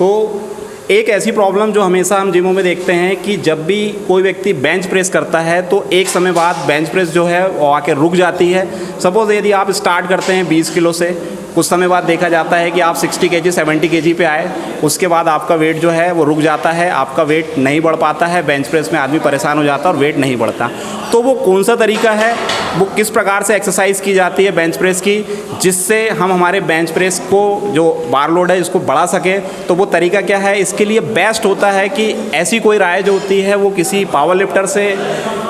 तो एक ऐसी प्रॉब्लम जो हमेशा हम जिमों में देखते हैं कि जब भी कोई व्यक्ति बेंच प्रेस करता है तो एक समय बाद बेंच प्रेस जो है वो आके रुक जाती है। सपोज़ यदि आप स्टार्ट करते हैं 20 किलो से, कुछ समय बाद देखा जाता है कि आप 60 केजी 70 केजी पे आए, उसके बाद आपका वेट जो है वो रुक जाता है, आपका वेट नहीं बढ़ पाता है, बेंच प्रेस में आदमी परेशान हो जाता है और वेट नहीं बढ़ता। तो वो कौन सा तरीका है, वो किस प्रकार से एक्सरसाइज की जाती है बेंच प्रेस की, जिससे हम हमारे बेंच प्रेस को जो बार लोड है इसको बढ़ा सकें, तो वो तरीका क्या है? इसके लिए बेस्ट होता है कि ऐसी कोई राय जो होती है वो किसी पावर लिफ्टर से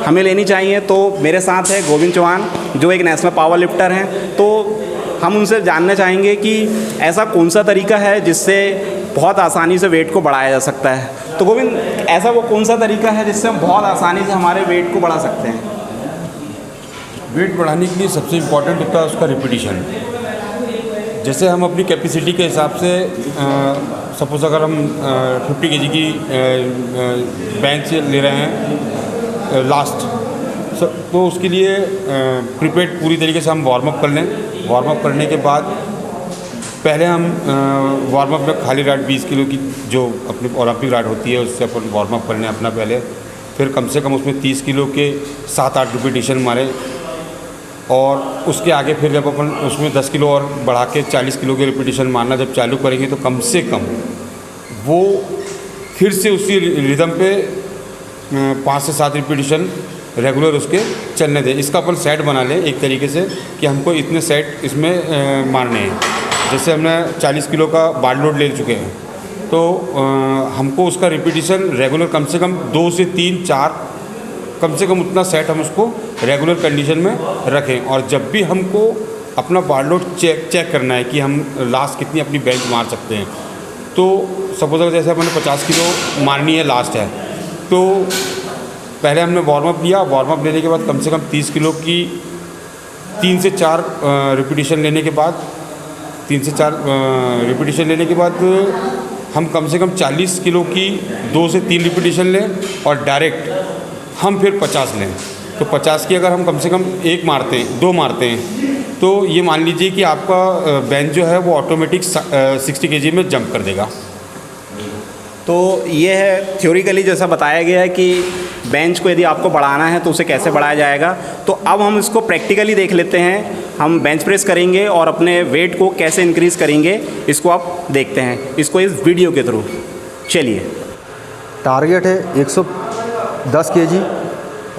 हमें लेनी चाहिए। तो मेरे साथ है गोविंद चौहान जो एक नेशनल पावर लिफ्टर हैं, तो हम उनसे जानना चाहेंगे कि ऐसा कौन सा तरीका है जिससे बहुत आसानी से वेट को बढ़ाया जा सकता है। तो गोविंद, ऐसा वो कौन सा तरीका है जिससे हम बहुत आसानी से हमारे वेट को बढ़ा सकते हैं? वेट बढ़ाने के लिए सबसे इम्पॉर्टेंट होता है उसका रिपीटिशन। जैसे हम अपनी कैपेसिटी के हिसाब से सपोज़ अगर हम 50 केजी की बेंच ले रहे हैं लास्ट, तो उसके लिए प्रिपेड पूरी तरीके से हम वार्म अप कर लें। वार्म अप करने के बाद पहले हम वार्म अप में खाली राड 20 किलो की जो अपनी ओलंपिक राड होती है उससे अपन वार्म अप कर लें अपना पहले। फिर कम से कम उसमें 30 किलो के 7-8 रिपीटिशन मारें, और उसके आगे फिर जब अपन उसमें 10 किलो और बढ़ा के 40 किलो के रिपीटिशन मारना जब चालू करेंगे तो कम से कम वो फिर से उसी रिदम पे 5 से 7 रिपीटिशन रेगुलर उसके चलने दें। इसका अपन सेट बना लें एक तरीके से कि हमको इतने सेट इसमें मारने हैं। जैसे हमने 40 किलो का बार लोड ले चुके हैं तो हमको उसका रिपीटिशन रेगुलर कम से कम 2 से 3, 4 कम से कम उतना सेट हम उसको रेगुलर कंडीशन में रखें। और जब भी हमको अपना बार लोड चेक करना है कि हम लास्ट कितनी अपनी बेंच मार सकते हैं, तो सपोज अगर जैसे हमने 50 किलो मारनी है लास्ट है, तो पहले हमने वार्म अप लिया। वार्म अप लेने के बाद कम से कम 30 किलो की 3 से 4 रिपीटिशन लेने के बाद 3 से 4 रिपीटिशन लेने के बाद हम कम से कम 40 किलो की 2 से 3 रिपीटिशन लें और डायरेक्ट हम फिर 50 लें। तो 50 की अगर हम कम से कम 1 मारते हैं, 2 मारते हैं, तो ये मान लीजिए कि आपका बेंच जो है वो ऑटोमेटिक 60 केजी में जंप कर देगा। तो ये है थ्योरिकली जैसा बताया गया है कि बेंच को यदि आपको बढ़ाना है तो उसे कैसे बढ़ाया जाएगा। तो अब हम इसको प्रैक्टिकली देख लेते हैं। हम बेंच प्रेस करेंगे और अपने वेट को कैसे इंक्रीज़ करेंगे इसको आप देखते हैं, इसको इस वीडियो के थ्रू। चलिए, टारगेट है 110 केजी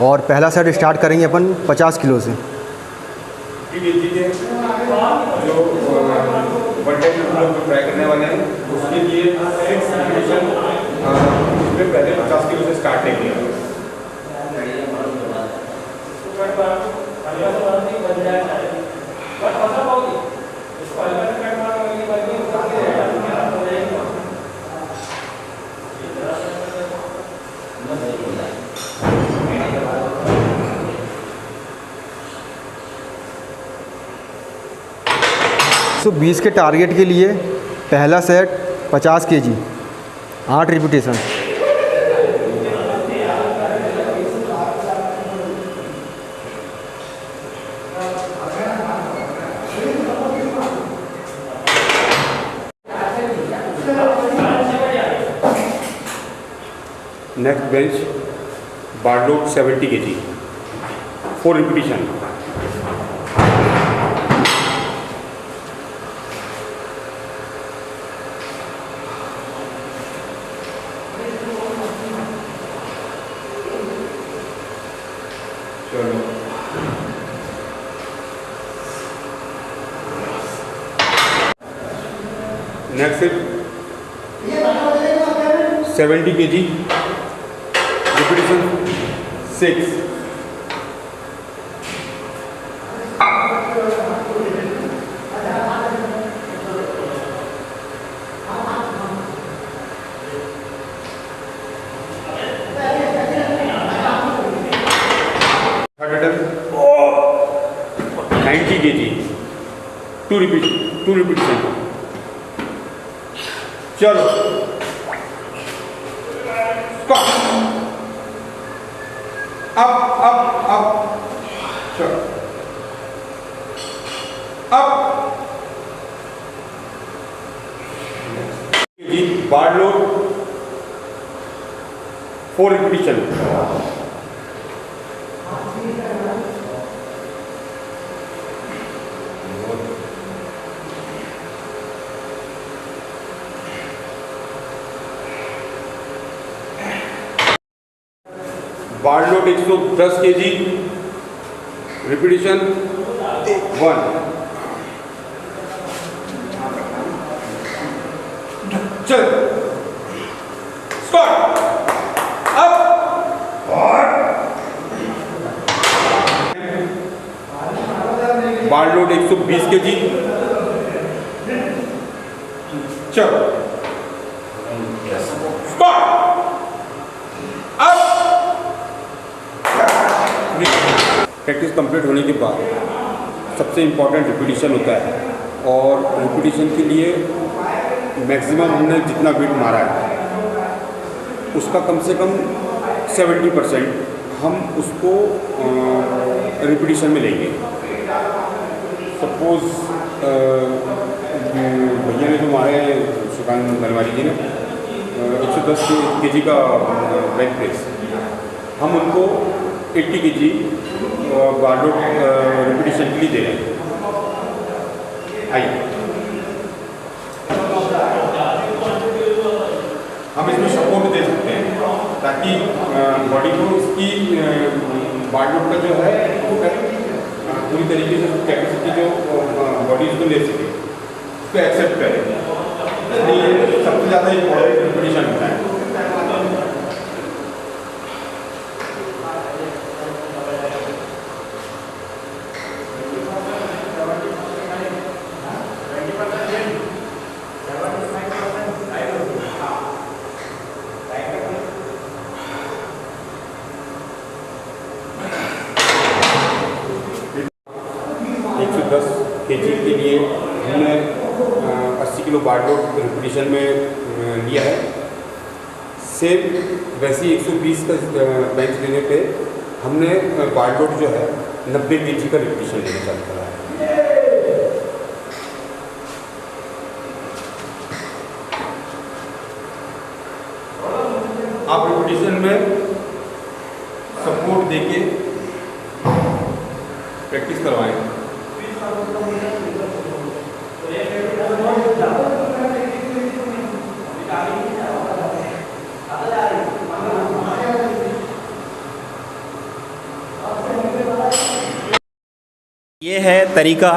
और पहला सेट स्टार्ट करेंगे अपन 50 किलो से। जो ट्राई करने वाले हैं उसके लिए पहले 50 किलो से स्टार्ट करेंगे। तो 20 के टारगेट के लिए पहला set 50 KG, 8 repetition. Next bench bar load 70 KG, 4 repetition. चलो, next 70 KG, repetition 6। Third attempt 90 KG, 2 repetition. चलो, up, sure, up, bar load 4 repetition. Bar load 110 kg, repetition 1। चल start, up bar load 120 kg, चल start, up. Practice complete होने के बाद सबसे important repetition होता है, और रिपीटिशन के लिए मैक्सिमम हमने जितना वेट मारा है उसका कम से कम 70% हम उसको रिपीटिशन में लेंगे। सपोज भैया ने जो मारे सुकान धनवारी जी ने 110 kg का बेंच प्रेस, हम उनको 80 kg बार लोड रिपीटिशन के लिए दे रहे हैं। आइए हम इसमें सपोर्ट दे सकते हैं ताकि बॉडी को इसकी बार लोड का जो है वो पूरी तरीके से कैपेसिटी जो बॉडी उसको ले सके, उसको एक्सेप्ट करे। इसलिए सबसे ज़्यादा इम्पोर्टेंट रिपीटिशन होता है। kg के लिए हमने 80 किलो बार लोड रिपीटिशन में लिया है। सेम वैसे ही 120 का बेंच लेने पे हमने बार लोड जो है 90 kg का रिपीटिशन लेना चालू करा है। आप रिपीटिशन में सपोर्ट देके प्रैक्टिस करवाएं। ये है तरीका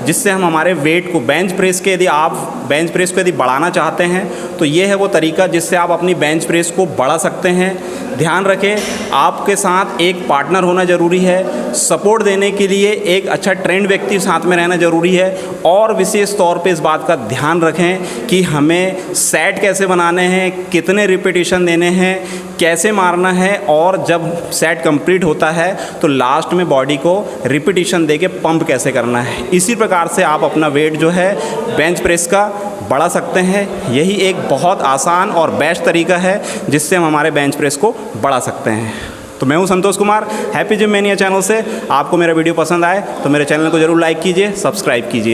जिससे हम हमारे वेट को बेंच प्रेस के, यदि आप बेंच प्रेस को यदि बढ़ाना चाहते हैं तो ये है वो तरीका जिससे आप अपनी बेंच प्रेस को बढ़ा सकते हैं। ध्यान रखें, आपके साथ एक पार्टनर होना ज़रूरी है। सपोर्ट देने के लिए एक अच्छा ट्रेंड व्यक्ति साथ में रहना ज़रूरी है। और विशेष तौर पे इस बात का ध्यान रखें कि हमें सेट कैसे बनाने हैं, कितने रिपीटिशन देने हैं, कैसे मारना है, और जब सेट कंप्लीट होता है तो लास्ट में बॉडी को रिपीटिशन दे के पंप कैसे करना है। इसी प्रकार से आप अपना वेट जो है बेंच प्रेस का बढ़ा सकते हैं। यही एक बहुत आसान और बेस्ट तरीका है जिससे हम हमारे बेंच प्रेस को बढ़ा सकते हैं। तो मैं हूं Santosh Kumar, happy gym mania channel से। आपको मेरा वीडियो पसंद आए तो मेरे चैनल को ज़रूर लाइक कीजिए, सब्सक्राइब कीजिए।